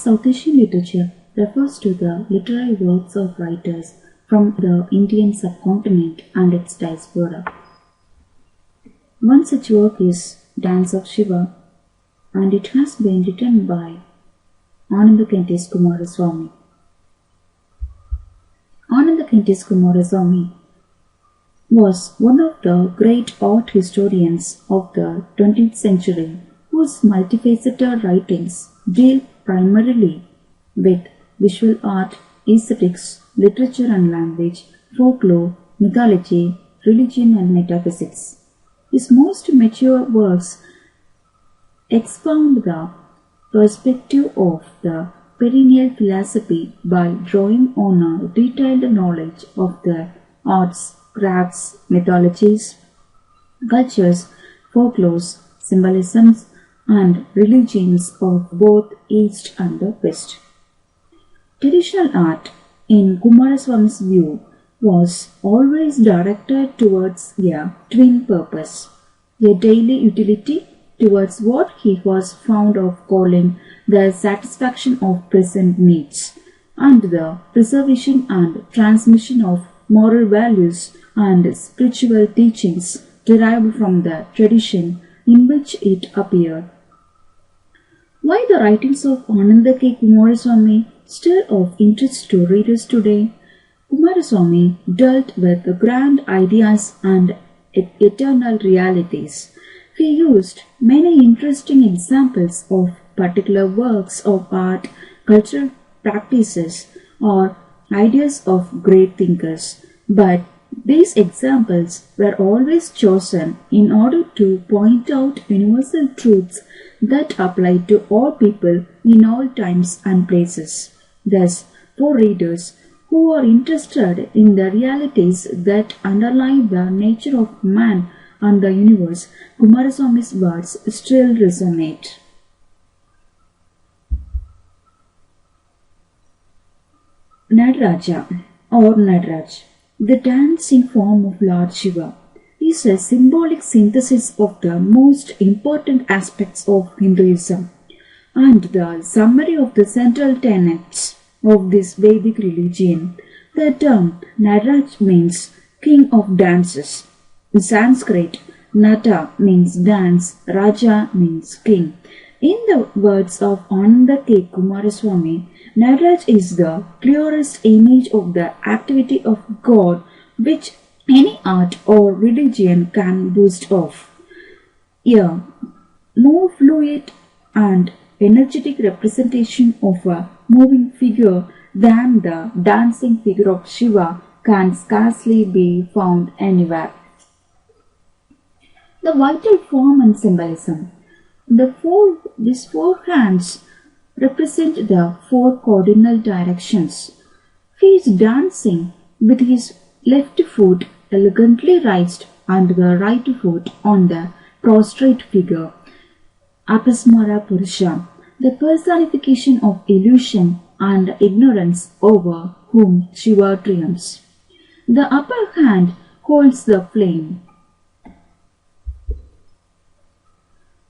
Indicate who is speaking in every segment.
Speaker 1: South Asian literature refers to the literary works of writers from the Indian subcontinent and its diaspora. One such work is Dance of Shiva, and it has been written by Anandakentis Kumaraswamy. Anandakentis Kumaraswamy was one of the great art historians of the 20th century whose multifaceted writings deal primarily with visual art, aesthetics, literature and language, folklore, mythology, religion and metaphysics. His most mature works expound the perspective of the perennial philosophy by drawing on a detailed knowledge of the arts, crafts, mythologies, cultures, folklores, symbolisms, and religions of both East and the West. Traditional art, in Kumaraswamy's view, was always directed towards a twin purpose: a daily utility towards what he was fond of calling the satisfaction of present needs, and the preservation and transmission of moral values and spiritual teachings derived from the tradition in which it appeared. Why the writings of Ananda K. Kumaraswamy still of interest to readers today? Kumaraswamy dealt with the grand ideas and eternal realities. He used many interesting examples of particular works of art, cultural practices, or ideas of great thinkers, but these examples were always chosen in order to point out universal truths that apply to all people in all times and places. Thus, for readers who are interested in the realities that underlie the nature of man and the universe, Kumaraswamy's words still resonate. Nadaraja or Nadaraj, the dancing form of Lord Shiva, is a symbolic synthesis of the most important aspects of Hinduism and the summary of the central tenets of this Vedic religion. The term Nadaraj means king of dances. In Sanskrit, Nata means dance, Raja means king. In the words of Ananda K. Kumaraswamy, Nadaraj is the clearest image of the activity of God which any art or religion can boast of. A more fluid and energetic representation of a moving figure than the dancing figure of Shiva can scarcely be found anywhere. The vital form and symbolism. These four hands represent the four cardinal directions. He is dancing with his left foot elegantly raised and the right foot on the prostrate figure. Apasmara Purusha, the personification of illusion and ignorance over whom Shiva triumphs. The upper hand holds the flame.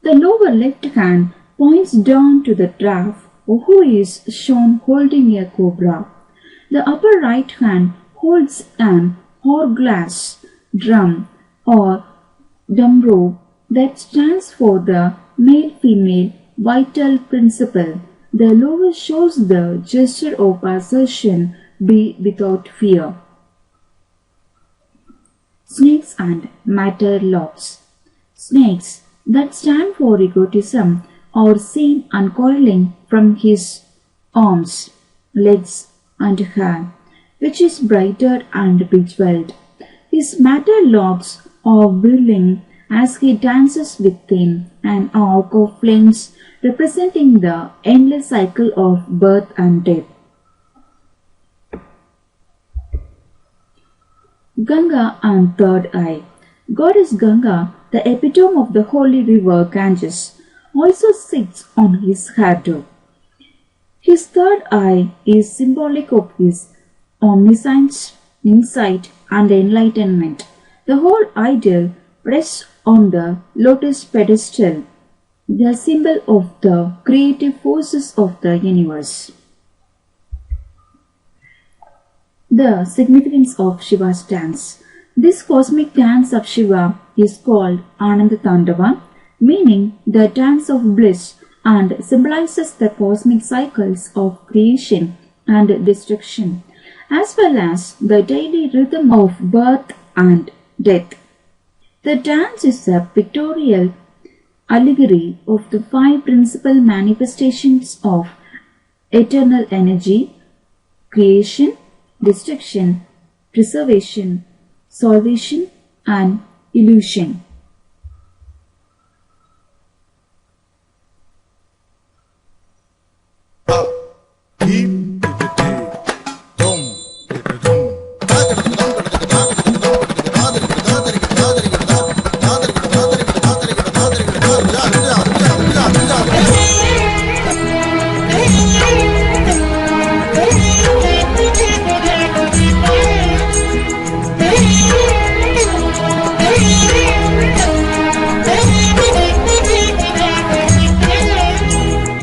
Speaker 1: The lower left hand points down to the dwarf who is shown holding a cobra. The upper right hand holds an hourglass drum or dumro that stands for the male-female vital principle. The lower shows the gesture of assertion, be without fear. Snakes and matter locks. Snakes that stand for egotism are seen uncoiling from his arms, legs and hair, which is brighter and bejeweled. His matter locks are whirling as he dances within an arc of flames representing the endless cycle of birth and death. Ganga and third eye. Goddess Ganga, the epitome of the holy river Ganges, also sits on his hairdo. His third eye is symbolic of his omniscience, insight and enlightenment. The whole idol rests on the lotus pedestal the symbol of the creative forces of the universe. The significance of Shiva's dance. This cosmic dance of Shiva is called Ananda Tandava, meaning the dance of bliss, and symbolizes the cosmic cycles of creation and destruction, as well as the daily rhythm of birth and death. The dance is a pictorial allegory of the five principal manifestations of eternal energy: creation, destruction, preservation, salvation, and illusion.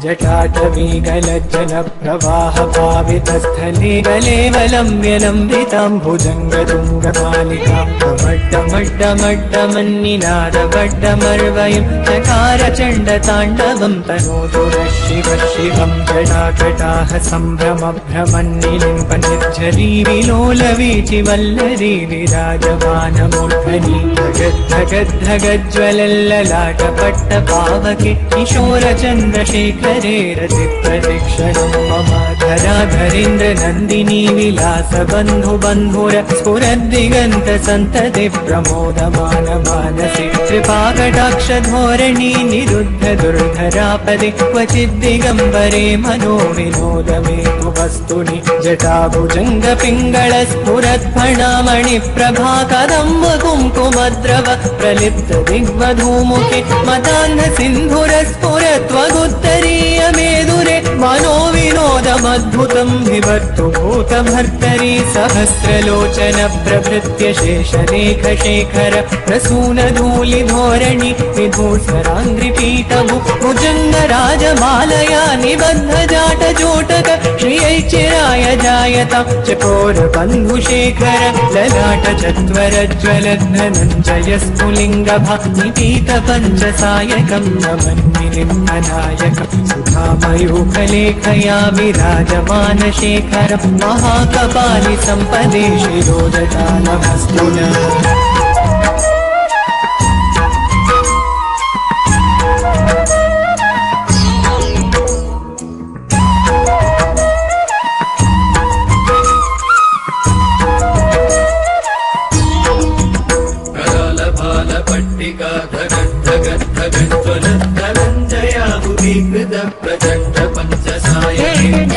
Speaker 2: जटाटवीगलज्जन प्रवाह पावितस्थले गलेवलम्ब्यलम्बिताम्भुजङ्गतुङ्गपालिका मड्डमड्डमड्डमन्निनादवड्डमर्वयं चकारचण्डताण्डवं तनोतु नः शिवः शिवं जटाकटाः सम्भ्रमभ्रमन्निलिम्पनिर्झरी विलोलवीचिवल्लरी विराजमानमूर्धनि धगद्धगज्ज्वलल्ललाटपट्टपावके किशोरचन्द्रशेखरे रतिप्रतिक्षणं मम धराधरेन्द्रनन्दिनी विलासबन्धुबन्धुर स्फुरद्दिगन्तसन्तति प्रमोदमानमानसि कृपाकटाक्षधोरणी निरुद्ध दुर्धरापदे क्वचिद्दिगम्बरे मनो विनोदमेतु वस्तुनि जटाभुजङ्गपिङ्गळस्फुरत्फणामणिप्रभाकदम्ब कुङ्कुमद्रव प्रलिप्तदिग्वधूमुखे मतान्नसिन्धुरस्फुरत्वगुत्तरीयमेदुरे मनो विनोदमद्भुतं विभर्तु भूतभर्तरि सहस्रलोचन प्रभृत्य शेषलेखशेखर प्रसूनधूलिधोरणि विधूसराङ्घ्रिपीठभु भुजङ्गराजमालया निबद्धजाटजोटक श्रियैचिराय जायतां चकोरबन्धुशेखर ललाटचत्वरज्वलद्धनञ्जयस्फुलिङ्गभा निपीतपञ्चसायकं नमन्निलिम्बनायकं सुधामयूखलेखया विराजमानशेखरं महाकपालि सम्पदे शिरोजटानमस्तु नः।
Speaker 3: प्रचण्ड पंचसायिनी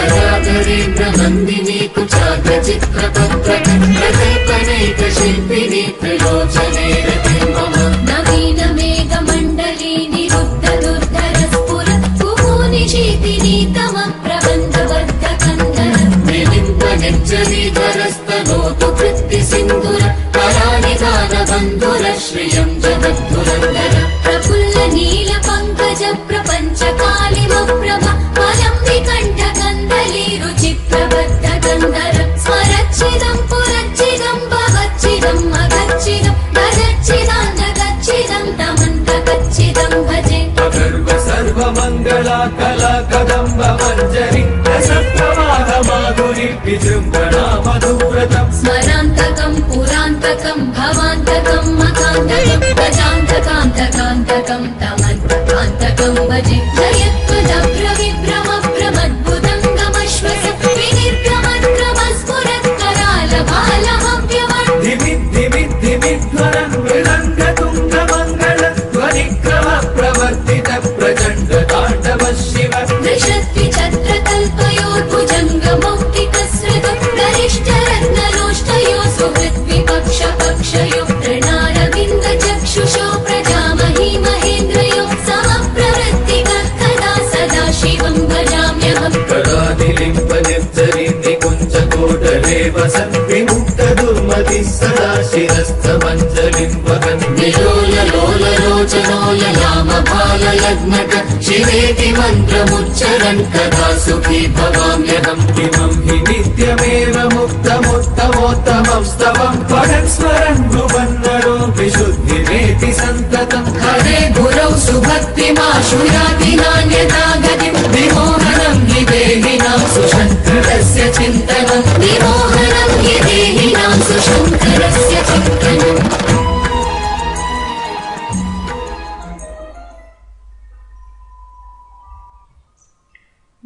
Speaker 3: कुचाग्रचित्रपत्रक प्रकल्पनैकशिल्पिनी त्रिलोचने रति मम नवीन मेघमण्डली निरुद्ध दुर्धर स्फुर कुमुनिशीतिनी तम प्रबन्धबद्धकन्दर विलिम्पनिर्जरीधरस्तनोतु कृत्तिसिन्धुर करानिधानबन्धुर श्रियं जगद्धुरन्धर प्रफुल्ल नीलपङ्कज प्रपञ्चकालिमप्रभ मलम्बिकण्ठकन्दली रुचिप्रबद्धकन्दर स्मरच्चिदं पुरच्चिदं भवच्चिदं मगच्चिदं गजच्चिदान्दगच्चिदं तमन्तगच्चिदं भजे अगर्व सर्वमङ्गला कला कदम्ब मञ्जरी रसप्रवाह माधुरी विजृम्भणा मधुव्रतं स्मरान्तकं पुरान्तकं भवान्तकं मकान्तकं गजान्तकान्तकान्तकं तमन्तकान्तकं भजे जयत्वदभ्रविभ्रमभ्रमद्भुतङ्गमश्वस विनिर्भ्रमद्भ्रमस्फुरत्करालभालहव्यवन् धिमिद्धिमिद्धिमिध्वरन् मृदङ्गतुङ्गमङ्गल ध्वनिक्रम प्रवर्तित प्रचण्ड ताण्डव शिव त्रिषत्विचत्रकल्पयोर्भुजङ्गमौक्तिकसृत गरिष्ठरत्नलोष्टयो सुहृद्विपक्षपक्षयो तृणारविन्दचक्षुषो प्रजामहि महेन्द्रयो समप्रवृत्तिकर्कदा सदा शिवं भजाम्यहम् करादिलिम्पनिर्जरीति कुञ्जकोटरे वसन् विमुक्तदुर्मतिः सदा शिरस्थमञ्जलिं वहन् विलोललोललोल लोचनो ययामभालयज्ञक शिवेति मन्त्रमुच्चरन् कदा सुखी भवाम्यहम्
Speaker 2: इमं हि नित्यमेव मुक्तमुत्तमोत्तमं स्तवं पठन् स्मरन् भुवन्नरो विशुद्धिमेति सन्ततम्
Speaker 3: हरे गुरौ सुभक्तिमाशु याति नान्यथा गतिम् विमोहनं हि देहिनां सुशङ्करस्य चिन्तनम् विमोहनं हि देहिनां सुशङ्करस्य चिन्तनम्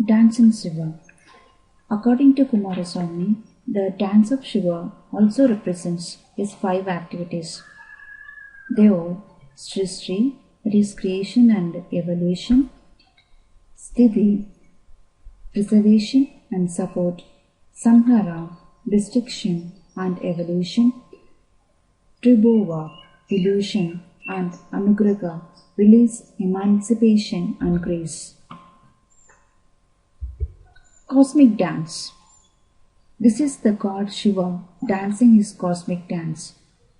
Speaker 1: Dancing Shiva. According to Kumaraswamy, the dance of Shiva also represents his 5 activities. They are Srishti, that is creation and evolution; Sthiti, preservation and support; Samhara, destruction and evolution; Tribhova, illusion; and Anugraha, release, emancipation and grace. Cosmic dance. This is the god Shiva dancing his cosmic dance.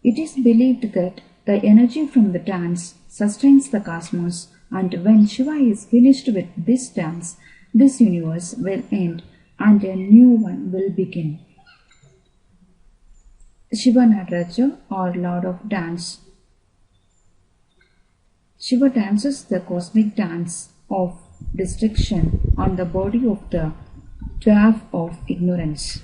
Speaker 1: It is believed that the energy from the dance sustains the cosmos, and when Shiva is finished with this dance, this universe will end and a new one will begin. Shiva Nataraja, or Lord of Dance. Shiva dances the cosmic dance of destruction on the body of the dwarf of ignorance.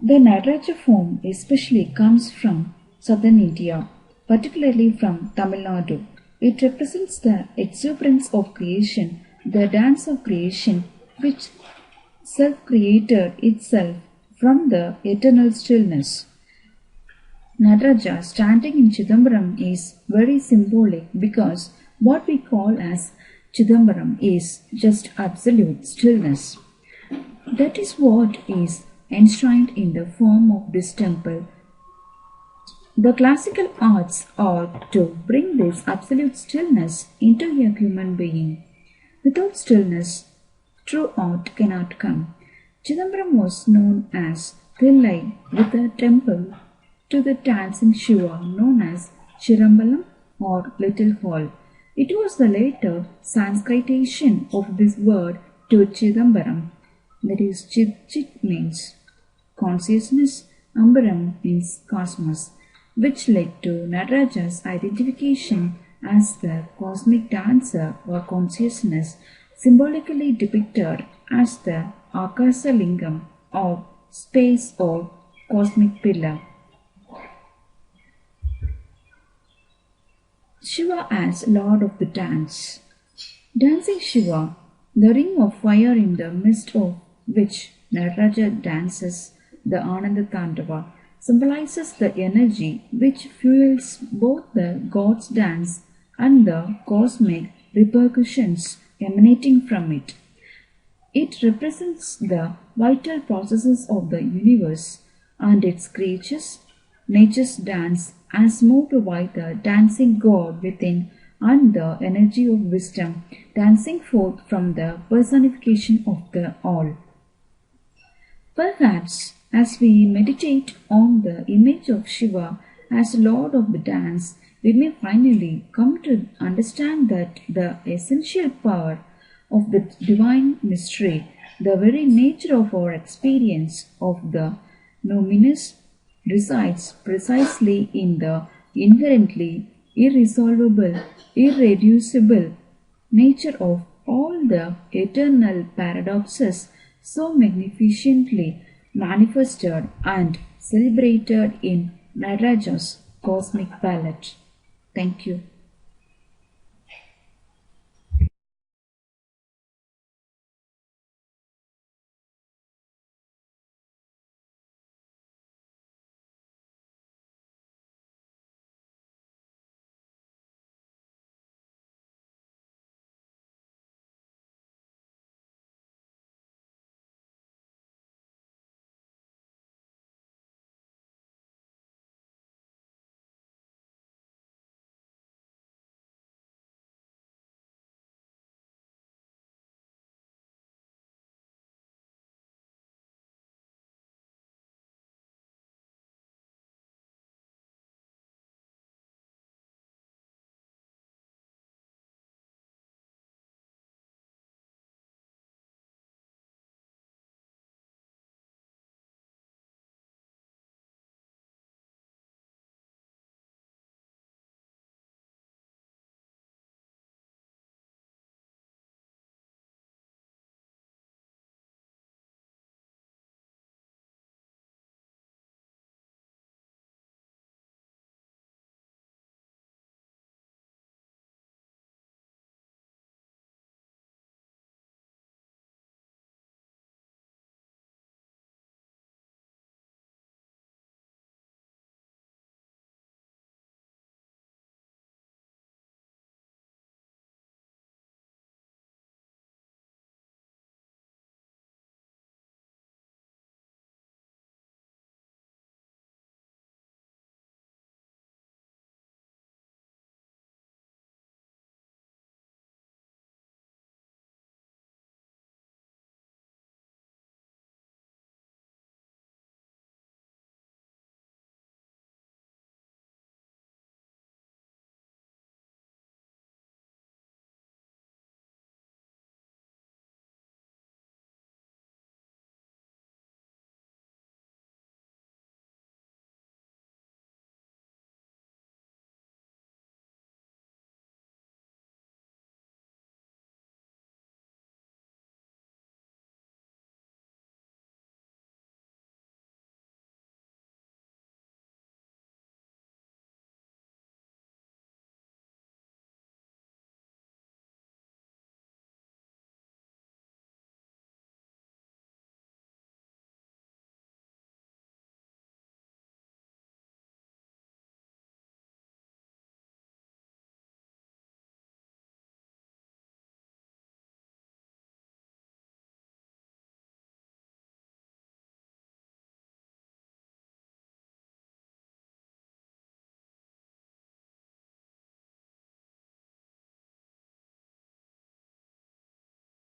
Speaker 1: The Nataraja form especially comes from southern India, particularly from Tamil Nadu. It represents the exuberance of creation, the dance of creation which self-created itself from the eternal stillness. Nataraja standing in Chidambaram is very symbolic because what we call as Chidambaram is just absolute stillness. That is what is enshrined in the form of this temple. The classical arts are to bring this absolute stillness into a human being. Without stillness, true art cannot come. Chidambaram was known as Thillai with a temple to the dancing Shiva known as Chirambalam or Little Hall. It was the later Sanskritization of this word to Chidambaram, that is Chit means consciousness, Ambaram means cosmos, which led to Nataraja's identification as the cosmic dancer or consciousness, symbolically depicted as the Akasa Lingam or space or cosmic pillar. Shiva as Lord of the Dance. Dancing Shiva, the ring of fire in the midst of which Nataraja dances the Ananda Tandava, symbolizes the energy which fuels both the god's dance and the cosmic repercussions emanating from it. It represents the vital processes of the universe and its creatures. Nature's dance as moved by the dancing god within and the energy of wisdom dancing forth from the personification of the all. Perhaps as we meditate on the image of Shiva as Lord of the dance, we may finally come to understand that the essential power of the divine mystery, the very nature of our experience of the numinous, resides precisely in the inherently irresolvable, irreducible nature of all the eternal paradoxes so magnificently manifested and celebrated in Nataraja's cosmic palette. Thank you.